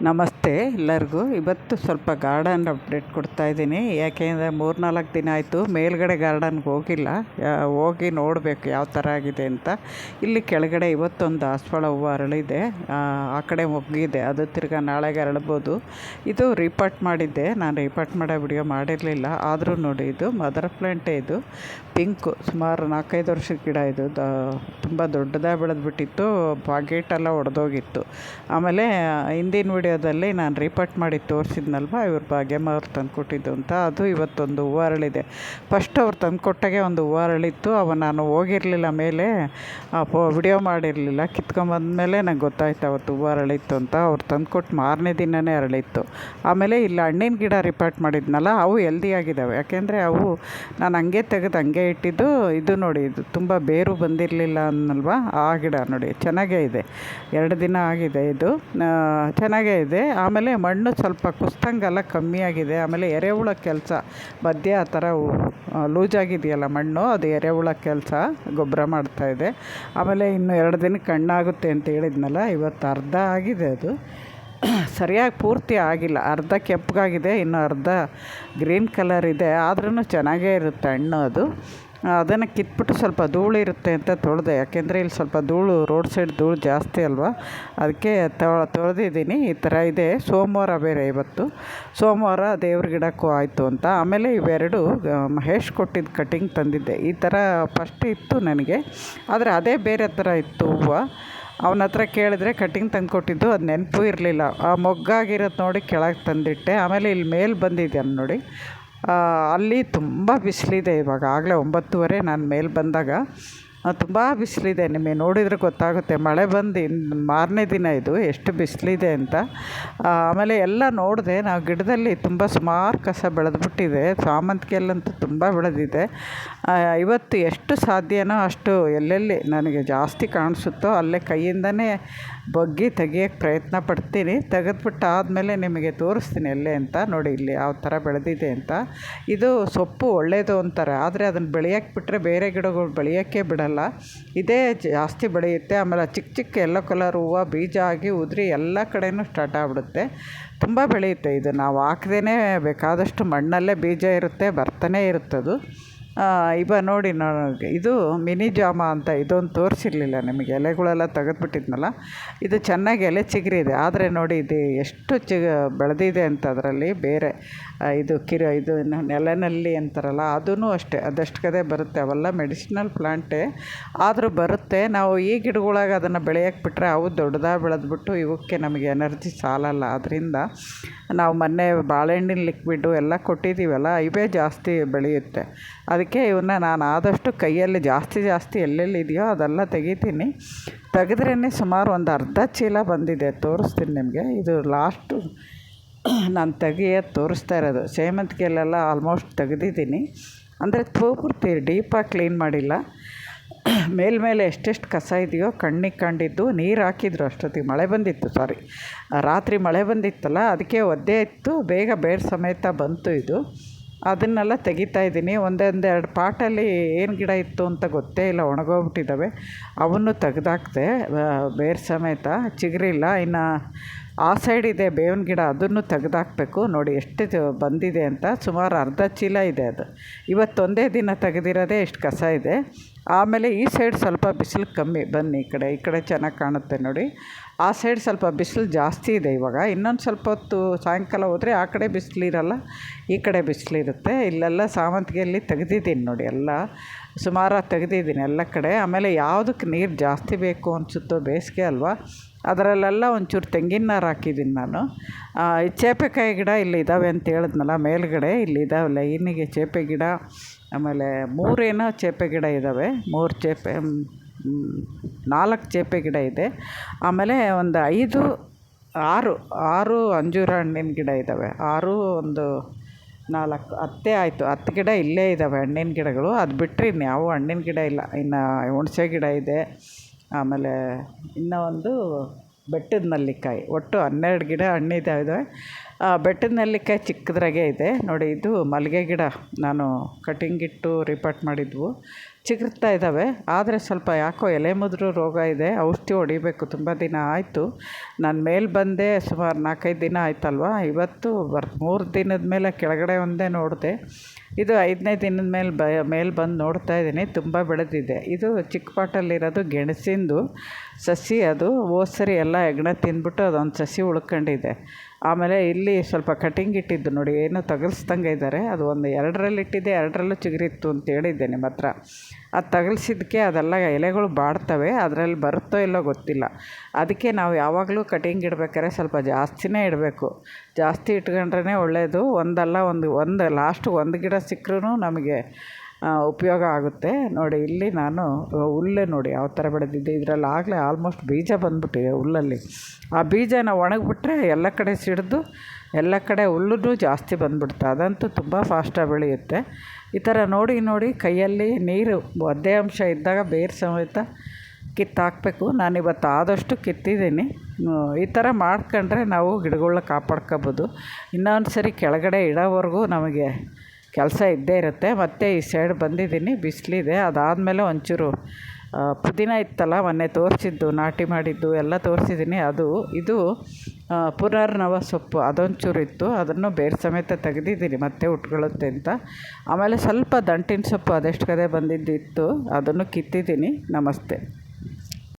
ನಮಸ್ತೆ ಎಲ್ಲರಿಗೂ. ಇವತ್ತು ಸ್ವಲ್ಪ ಗಾರ್ಡನ್ ಅಪ್ಡೇಟ್ ಕೊಡ್ತಾಯಿದ್ದೀನಿ. ಯಾಕೆಂದರೆ 3-4 ದಿನ ಆಯಿತು ಮೇಲ್ಗಡೆ ಗಾರ್ಡನ್ಗೆ ಹೋಗಿಲ್ಲ. ಹೋಗಿ ನೋಡಬೇಕು ಯಾವ ಥರ ಆಗಿದೆ ಅಂತ. ಇಲ್ಲಿ ಕೆಳಗಡೆ ಇವತ್ತೊಂದು ದಾಸವಾಳ ಹೂವು ಅರಳಿದೆ, ಆ ಕಡೆ ಮೊಗ್ಗಿದೆ, ಅದು ತಿರ್ಗಿ ನಾಳೆಗೆ ಅರಳ್ಬೋದು. ಇದು ರೀಪಾಟ್ ಮಾಡಿದ್ದೆ, ನಾನು ರೀಪಾಟ್ ಮಾಡೋ ವಿಡಿಯೋ ಮಾಡಿರಲಿಲ್ಲ. ಆದರೂ ನೋಡಿ, ಇದು ಮದರ್ ಪ್ಲಾಂಟೇ, ಇದು ಪಿಂಕು, ಸುಮಾರು 4-5 ವರ್ಷದ ಗಿಡ. ಇದು ತುಂಬ ದೊಡ್ಡದಾಗಿ ಬೆಳೆದ್ಬಿಟ್ಟಿತ್ತು, ಗೇಟೆಲ್ಲ ಒಡೆದೋಗಿತ್ತು. ಆಮೇಲೆ ಹಿಂದಿನ ವಿಡಿಯೋದಲ್ಲಿ ನಾನು ರೀಪಾಟ್ ಮಾಡಿ ತೋರಿಸಿದ್ನಲ್ವ, ಇವ್ರ ಭಾಗ್ಯಮ್ಮ ಅವ್ರು ತಂದುಕೊಟ್ಟಿದ್ದು ಅಂತ. ಅದು ಇವತ್ತೊಂದು ಹೂವು ಅರಳಿದೆ. ಫಸ್ಟ್ ಅವ್ರು ತಂದುಕೊಟ್ಟಾಗೆ ಒಂದು ಹೂವು ಅರಳಿತ್ತು. ನಾನು ಹೋಗಿರಲಿಲ್ಲ ಮೇಲೆ, ವಿಡಿಯೋ ಮಾಡಿರಲಿಲ್ಲ. ಕಿತ್ಕೊಂಬಂದಮೇಲೆ ನಂಗೆ ಗೊತ್ತಾಯ್ತು ಅವತ್ತು ಹೂವು ಅರಳಿತ್ತು ಅಂತ. ಅವ್ರು ತಂದುಕೊಟ್ಟು ಮಾರನೇ ದಿನವೇ ಅರಳಿತ್ತು. ಆಮೇಲೆ ಇಲ್ಲಿ ಹಣ್ಣಿನ ಗಿಡ ರೀಪಾಟ್ ಮಾಡಿದ್ನಲ್ಲ, ಅವು ಹೆಲ್ದಿಯಾಗಿದ್ದಾವೆ. ಯಾಕೆಂದರೆ ಅವು ನಾನು ಹಂಗೆ ತೆಗೆದು ಹಂಗೆ ಇಟ್ಟಿದ್ದು. ಇದು ನೋಡಿ, ಇದು ತುಂಬ ಬೇರು ಬಂದಿರಲಿಲ್ಲ ಅನ್ನಲ್ವ, ಆ ಗಿಡ ನೋಡಿ ಚೆನ್ನಾಗೇ ಇದೆ. 2 ದಿನ ಆಗಿದೆ, ಇದು ಚೆನ್ನಾಗೇ ಇದೆ. ಆಮೇಲೆ ಮಣ್ಣು ಸ್ವಲ್ಪ ಕುಸ್ತಂಗೆಲ್ಲ ಕಮ್ಮಿ ಆಗಿದೆ. ಆಮೇಲೆ ಎರೆಹುಳ ಕೆಲಸ ಮಧ್ಯೆ ಆ ಥರ ಲೂಜಾಗಿದೆಯಲ್ಲ ಮಣ್ಣು, ಅದು ಎರೆಹುಳ ಕೆಲಸ ಗೊಬ್ಬರ ಮಾಡ್ತಾಯಿದೆ. ಆಮೇಲೆ ಇನ್ನು 2 ದಿನಕ್ಕೆ ಹಣ್ಣಾಗುತ್ತೆ ಅಂತ ಹೇಳಿದ್ನಲ್ಲ, ಇವತ್ತು ಅರ್ಧ ಆಗಿದೆ. ಅದು ಸರಿಯಾಗಿ ಪೂರ್ತಿ ಆಗಿಲ್ಲ, ಅರ್ಧ ಕೆಂಪಗಾಗಿದೆ, ಇನ್ನು ಅರ್ಧ ಗ್ರೀನ್ ಕಲರ್ ಇದೆ. ಆದ್ರೂ ಚೆನ್ನಾಗೇ ಇರುತ್ತೆ ಹಣ್ಣು. ಅದನ್ನು ಕಿತ್ಬಿಟ್ಟು ಸ್ವಲ್ಪ ಧೂಳು ಇರುತ್ತೆ ಅಂತ ತೊಳೆದೆ. ಯಾಕೆಂದರೆ ಇಲ್ಲಿ ಸ್ವಲ್ಪ ಧೂಳು, ರೋಡ್ ಸೈಡ್ ಧೂಳು ಜಾಸ್ತಿ ಅಲ್ವಾ, ಅದಕ್ಕೆ ತೊಳೆದಿದ್ದೀನಿ. ಈ ಥರ ಇದೆ. ಸೋಮವಾರ ಬೇರೆ ಇವತ್ತು, ಸೋಮವಾರ ದೇವ್ರ ಗಿಡಕ್ಕೂ ಆಯಿತು ಅಂತ. ಆಮೇಲೆ ಇವೆರಡು ಮಹೇಶ್ ಕೊಟ್ಟಿದ್ದು ಕಟಿಂಗ್ ತಂದಿದ್ದೆ. ಈ ಥರ ಫಸ್ಟ್ ಇತ್ತು ನನಗೆ, ಆದರೆ ಅದೇ ಬೇರೆ ಥರ ಇತ್ತು ಹೂವು. ಅವನ ಹತ್ರ ಕೇಳಿದ್ರೆ ಕಟಿಂಗ್ ತಂದು ಕೊಟ್ಟಿದ್ದು, ಅದು ನೆನಪು ಇರಲಿಲ್ಲ. ಆ ಮೊಗ್ಗಾಗಿರೋದು ನೋಡಿ ಕೆಳಗೆ ತಂದಿಟ್ಟೆ. ಆಮೇಲೆ ಇಲ್ಲಿ ಮೇಲೆ ಬಂದಿದ್ದೆ ನೋಡಿ, ಅಲ್ಲಿ ತುಂಬ ಬಿಸಿಲಿದೆ ಇವಾಗ. ಆಗಲೇ 9:30 ನಾನು ಮೇಲೆ ಬಂದಾಗ ತುಂಬ ಬಿಸಿಲಿದೆ. ನಿಮಗೆ ನೋಡಿದರೆ ಗೊತ್ತಾಗುತ್ತೆ. ಮಳೆ ಬಂದು ಮಾರನೇ ದಿನ ಇದು, ಎಷ್ಟು ಬಿಸಿಲಿದೆ ಅಂತ. ಆಮೇಲೆ ಎಲ್ಲ ನೋಡಿದೆ ನಾವು, ಗಿಡದಲ್ಲಿ ತುಂಬ ಸುಮಾರು ಕಸ ಬೆಳೆದ್ಬಿಟ್ಟಿದೆ. ಸಾಮಂತಿಗೆಲ್ಲಂತೂ ತುಂಬ ಬೆಳೆದಿದೆ. ಇವತ್ತು ಎಷ್ಟು ಸಾಧ್ಯನೋ ಅಷ್ಟು ಎಲ್ಲೆಲ್ಲಿ ನನಗೆ ಜಾಸ್ತಿ ಕಾಣಿಸುತ್ತೋ ಅಲ್ಲೇ ಕೈಯಿಂದನೇ ಬಗ್ಗಿ ತೆಗಿಯೋಕ್ಕೆ ಪ್ರಯತ್ನ ಪಡ್ತೀನಿ. ತೆಗೆದ್ಬಿಟ್ಟು ಆದಮೇಲೆ ನಿಮಗೆ ತೋರಿಸ್ತೀನಿ ಎಲ್ಲೇ ಅಂತ. ನೋಡಿ ಇಲ್ಲಿ ಯಾವ ಥರ ಬೆಳೆದಿದೆ ಅಂತ. ಇದು ಸೊಪ್ಪು ಒಳ್ಳೆಯದು ಅಂತಾರೆ, ಆದರೆ ಅದನ್ನು ಬೆಳೆಯೋಕ್ಕೆ ಬಿಟ್ಟರೆ ಬೇರೆ ಗಿಡಗಳು ಬೆಳೆಯೋಕ್ಕೆ ಬಿಡಲ್ಲ. ಇದೇ ಜಾಸ್ತಿ ಬೆಳೆಯುತ್ತೆ. ಆಮೇಲೆ ಚಿಕ್ಕ ಚಿಕ್ಕ ಎಲ್ಲೋ ಕಲರ್ ಹೂವು ಬೀಜ ಆಗಿ ಉದುರಿ ಎಲ್ಲ ಕಡೆಯೂ ಸ್ಟಾರ್ಟ್ ಆಗಿಬಿಡುತ್ತೆ. ತುಂಬ ಬೆಳೆಯುತ್ತೆ ಇದು. ನಾವು ಹಾಕ್ದೇ ಬೇಕಾದಷ್ಟು ಮಣ್ಣಲ್ಲೇ ಬೀಜ ಇರುತ್ತೆ, ಬರ್ತಾನೆ ಇರುತ್ತದು. ನೋಡಿ, ಇದು ಮಿನಿ ಜಾಮ ಅಂತ, ಇದೊಂದು ತೋರಿಸಿರ್ಲಿಲ್ಲ ನಿಮಗೆ. ಎಲೆಗಳೆಲ್ಲ ತೆಗೆದುಬಿಟ್ಟಿದ್ನಲ್ಲ, ಇದು ಚೆನ್ನಾಗಿ ಎಲೆ ಚಿಗುರಿದೆ. ಆದರೆ ನೋಡಿ, ಇದು ಎಷ್ಟು ಬೆಳೆದಿದೆ ಅಂತ. ಅದರಲ್ಲಿ ಬೇರೆ ಇದು ಇದು ನೆಲನಲ್ಲಿ ಅಂತಾರಲ್ಲ, ಅದೂ ಅಷ್ಟೇ, ಅದಷ್ಟು ಕದೆ ಬರುತ್ತೆ. ಅವೆಲ್ಲ ಮೆಡಿಸಿನಲ್ ಪ್ಲಾಂಟೇ, ಆದರೂ ಬರುತ್ತೆ. ನಾವು ಈ ಗಿಡಗಳಾಗ ಅದನ್ನು ಬೆಳೆಯೋಕ್ಕೆ ಬಿಟ್ಟರೆ ಅವು ದೊಡ್ಡದಾಗಿ ಬೆಳೆದ್ಬಿಟ್ಟು ಇವಕ್ಕೆ ನಮಗೆ ಎನರ್ಜಿ ಸಾಲಲ್ಲ. ಅದರಿಂದ ನಾವು ಮೊನ್ನೆ ಬಾಳೆಹಣ್ಣಿನ ಲಿಕ್ವಿಡು ಎಲ್ಲ ಕೊಟ್ಟಿದ್ದೀವಲ್ಲ, ಇವೇ ಜಾಸ್ತಿ ಬೆಳೆಯುತ್ತೆ. ಅದಕ್ಕೆ ಇವನ್ನ ನಾನು ಆದಷ್ಟು ಕೈಯಲ್ಲಿ ಜಾಸ್ತಿ ಎಲ್ಲೆಲ್ಲಿದೆಯೋ ಅದೆಲ್ಲ ತೆಗಿತೀನಿ. ತೆಗೆದ್ರೇ ಸುಮಾರು ಒಂದು ಅರ್ಧ ಚೀಲ ಬಂದಿದೆ. ತೋರಿಸ್ತೀನಿ ನಿಮಗೆ. ಇದು ಲಾಸ್ಟು ನಾನು ತೆಗಿಯೋದು ತೋರಿಸ್ತಾ ಇರೋದು. ಸೇವಂತಿಗೆಲ್ಲೆಲ್ಲ ಆಲ್ಮೋಸ್ಟ್ ತೆಗೆದಿದ್ದೀನಿ. ಅಂದರೆ ಪೂರ್ತಿ ಡೀಪಾಗಿ ಕ್ಲೀನ್ ಮಾಡಿಲ್ಲ. ಮೇಲ್ಮೇಲೆ ಎಷ್ಟೆಷ್ಟು ಕಸ ಇದೆಯೋ ಕಣ್ಣಿಗೆ ಕಂಡಿದ್ದು. ನೀರು ಹಾಕಿದ್ರು ಅಷ್ಟೊತ್ತಿಗೆ, ಮಳೆ ಬಂದಿತ್ತು, ರಾತ್ರಿ ಮಳೆ ಬಂದಿತ್ತಲ್ಲ, ಅದಕ್ಕೆ ಒದ್ದೆ ಇತ್ತು, ಬೇಗ ಬೇರೆ ಸಮೇತ ಬಂತು ಇದು. ಅದನ್ನೆಲ್ಲ ತೆಗಿತಾಯಿದ್ದೀನಿ. 1-2 ಪಾಟಲ್ಲಿ ಏನು ಗಿಡ ಇತ್ತು ಅಂತ ಗೊತ್ತೇ ಇಲ್ಲ, ಒಣಗೋಗ್ಬಿಟ್ಟಿದ್ದಾವೆ. ಅವನ್ನು ತೆಗ್ದಾಕ್ದೆ ಬೇರೆ ಸಮೇತ, ಚಿಗುರಿಲ್ಲ. ಇನ್ನು ಆ ಸೈಡ್ ಇದೆ ಬೇವಿನ ಗಿಡ, ಅದನ್ನು ತೆಗೆದಾಕಬೇಕು. ನೋಡಿ ಎಷ್ಟು ಬಂದಿದೆ ಅಂತ. ಸುಮಾರು ಅರ್ಧ ಚೀಲ ಇದೆ ಅದು. ಇವತ್ತೊಂದೇ ದಿನ ತೆಗೆದಿರೋದೇ ಎಷ್ಟು ಕಸ ಇದೆ. ಆಮೇಲೆ ಈ ಸೈಡ್ ಸ್ವಲ್ಪ ಬಿಸಿಲು ಕಮ್ಮಿ. ಬನ್ನಿ ಈ ಕಡೆ ಚೆನ್ನಾಗಿ ಕಾಣುತ್ತೆ ನೋಡಿ. ಆ ಸೈಡ್ ಸ್ವಲ್ಪ ಬಿಸಿಲು ಜಾಸ್ತಿ ಇದೆ ಇವಾಗ. ಇನ್ನೊಂದು ಸ್ವಲ್ಪ ಹೊತ್ತು ಸಾಯಂಕಾಲ ಹೋದರೆ ಆ ಕಡೆ ಬಿಸಿಲಿರಲ್ಲ, ಈ ಕಡೆ ಬಿಸಿಲಿರುತ್ತೆ. ಇಲ್ಲೆಲ್ಲ ಸಾವಂತಿಗೆಯಲ್ಲಿ ತೆಗೆದಿದ್ದೀನಿ ನೋಡಿ, ಎಲ್ಲ ಸುಮಾರಾಗಿ ತೆಗೆದಿದ್ದೀನಿ ಎಲ್ಲ ಕಡೆ. ಆಮೇಲೆ ಯಾವುದಕ್ಕೆ ನೀರು ಜಾಸ್ತಿ ಬೇಕು ಅನಿಸುತ್ತೋ, ಬೇಸಿಗೆ ಅಲ್ವಾ, ಅದರಲ್ಲೆಲ್ಲ ಒಂಚೂರು ತೆಂಗಿನ ನಾರು ಹಾಕಿದ್ದೀನಿ ನಾನು. ಈ ಚೇಪೆಕಾಯಿ ಗಿಡ ಇಲ್ಲಿ ಇದ್ದಾವೆ ಅಂತ ಹೇಳಿದ್ನಲ್ಲ ಮೇಲ್ಗಡೆ, ಇಲ್ಲಿ ಇದ್ದಾವೆ ಲೈನಿಗೆ ಚೇಪೆ ಗಿಡ. ಆಮೇಲೆ 3 ಚೇಪೆ ಗಿಡ ಇದ್ದಾವೆ, 4 ಚೇಪೆ ಗಿಡ ಇದೆ. ಆಮೇಲೆ ಒಂದು 6 ಅಂಜೂರ ಹಣ್ಣಿನ ಗಿಡ ಇದ್ದಾವೆ. 6 1 4 10 ಆಯಿತು. 10 ಗಿಡ ಇಲ್ಲೇ ಇದ್ದಾವೆ ಹಣ್ಣಿನ ಗಿಡಗಳು. ಅದು ಬಿಟ್ಟರೆ ಇನ್ಯಾವ ಹಣ್ಣಿನ ಗಿಡ ಇಲ್ಲ. ಇನ್ನು ಹುಣಸೆ ಗಿಡ ಇದೆ. ಆಮೇಲೆ ಇನ್ನೂ ಒಂದು ಬೆಟ್ಟದ ನಲ್ಲಿಕಾಯಿ. ಒಟ್ಟು 12 ಗಿಡ ಹಣ್ಣಿದ್ದಾವೆ. ಬೆಟ್ಟದ ನೆಲ್ಲಿಕಾಯಿ ಚಿಕ್ಕದ್ರಾಗೆ ಇದೆ ನೋಡಿ. ಇದು ಮಲ್ಲಿಗೆ ಗಿಡ ನಾನು ಕಟಿಂಗ್ ಇಟ್ಟು ರಿಪೋರ್ಟ್ ಮಾಡಿದ್ವು, ಚಿಗುರ್ತಾ ಇದ್ದಾವೆ. ಆದರೆ ಸ್ವಲ್ಪ ಯಾಕೋ ಎಲೆ ಮುದ್ರು ರೋಗ ಇದೆ, ಔಷಧಿ ಹೊಡಿಬೇಕು. ತುಂಬ ದಿನ ಆಯಿತು ನಾನು ಮೇಲೆ ಬಂದೆ, ಸುಮಾರು 4-5 ದಿನ ಆಯ್ತಲ್ವ. ಇವತ್ತು 3 ದಿನದ ಮೇಲೆ ಕೆಳಗಡೆ ಒಂದೇ ನೋಡಿದೆ. ಇದು 5ನೇ ದಿನದ ಮೇಲೆ ಬಂದು ನೋಡ್ತಾ ಇದ್ದೀನಿ. ತುಂಬ ಬೆಳೆದಿದೆ. ಇದು ಚಿಕ್ಕ ಪಾಟಲ್ಲಿರೋದು ಗೆಣಸಿಂದು ಸಸಿ. ಅದು ಹೋದ ಸರಿ ಎಲ್ಲ ಹೆಗ್ಣ ತಿಂದ್ಬಿಟ್ಟು ಅದೊಂದು ಸಸಿ ಉಳ್ಕೊಂಡಿದೆ. ಆಮೇಲೆ ಇಲ್ಲಿ ಸ್ವಲ್ಪ ಕಟಿಂಗ್ ಇಟ್ಟಿದ್ದು ನೋಡಿ, ಏನೋ ತಗಲ್ಸ್ದಂಗೆ ಇದ್ದಾರೆ. ಅದು ಒಂದು 2ರಲ್ಲಿ ಇಟ್ಟಿದ್ದೆ, 2ರಲ್ಲೂ ಚಿಗುರಿತ್ತು ಅಂತ ಹೇಳಿದ್ದೆ ನಿಮ್ಮ ಹತ್ರ. ಅದು ತಗಲ್ಸಿದ್ದಕ್ಕೆ ಅದೆಲ್ಲ ಎಲೆಗಳು ಬಾಡ್ತವೆ, ಅದರಲ್ಲಿ ಬರುತ್ತೋ ಇಲ್ಲೋ ಗೊತ್ತಿಲ್ಲ. ಅದಕ್ಕೆ ನಾವು ಯಾವಾಗಲೂ ಕಟಿಂಗ್ ಇಡಬೇಕಾದ್ರೆ ಸ್ವಲ್ಪ ಜಾಸ್ತಿನೇ ಇಡಬೇಕು. ಜಾಸ್ತಿ ಇಟ್ಕೊಂಡ್ರೇ ಒಳ್ಳೆಯದು. ಒಂದು ಲಾಸ್ಟ್ ಒಂದು ಗಿಡ ಸಿಕ್ಕರೂ ನಮಗೆ ಉಪಯೋಗ ಆಗುತ್ತೆ. ನೋಡಿ ಇಲ್ಲಿ ನಾನು ಹುಲ್ಲೆ ನೋಡಿ ಯಾವ ಥರ ಬೆಳೆದಿದ್ದೆ. ಇದರಲ್ಲಿ ಆಗಲೇ ಆಲ್ಮೋಸ್ಟ್ ಬೀಜ ಬಂದ್ಬಿಟ್ಟಿದೆ ಹುಲ್ಲಲ್ಲಿ. ಆ ಬೀಜನ ಒಣಗಿಬಿಟ್ರೆ ಎಲ್ಲ ಕಡೆ ಸಿಡಿದು ಎಲ್ಲ ಕಡೆ ಹುಲ್ಲೂ ಜಾಸ್ತಿ ಬಂದ್ಬಿಡುತ್ತೆ. ಅದಂತೂ ತುಂಬ ಫಾಸ್ಟಾಗಿ ಬೆಳೆಯುತ್ತೆ. ಈ ಥರ ನೋಡಿ ಕೈಯಲ್ಲಿ ನೀರು ಒದ್ದೆ ಅಂಶ ಇದ್ದಾಗ ಬೇರು ಸಮೇತ ಕಿತ್ತಾಕಬೇಕು. ನಾನಿವತ್ತು ಆದಷ್ಟು ಕಿತ್ತಿದ್ದೀನಿ. ಈ ಥರ ಮಾಡ್ಕೊಂಡ್ರೆ ನಾವು ಗಿಡಗಳನ್ನ ಕಾಪಾಡ್ಕೋಬೋದು. ಇನ್ನೊಂದು ಸರಿ ಕೆಳಗಡೆ ಇಡೋವರೆಗೂ ನಮಗೆ ಕೆಲಸ ಇದ್ದೇ ಇರುತ್ತೆ. ಮತ್ತು ಈ ಸೈಡ್ ಬಂದಿದ್ದೀನಿ, ಬಿಸಿಲಿದೆ. ಅದಾದಮೇಲೆ ಒಂಚೂರು ಪುದೀನ ಇತ್ತಲ್ಲ ಮೊನ್ನೆ ತೋರಿಸಿದ್ದು, ನಾಟಿ ಮಾಡಿದ್ದು ಎಲ್ಲ ತೋರಿಸಿದ್ದೀನಿ. ಇದು ಪುನರ್ನವ ಸೊಪ್ಪು ಅದೊಂಚೂರು ಇತ್ತು, ಅದನ್ನು ಬೇರು ಸಮೇತ ತೆಗೆದಿದ್ದೀನಿ ಮತ್ತೆ ಉಟ್ಕೊಳ್ಳುತ್ತೆ ಅಂತ. ಆಮೇಲೆ ಸ್ವಲ್ಪ ದಂಟಿನ ಸೊಪ್ಪು ಅದೆಷ್ಟು ಕದೆ ಬಂದಿದ್ದು ಇತ್ತು, ಅದನ್ನು ಕಿತ್ತಿದ್ದೀನಿ. ನಮಸ್ತೆ.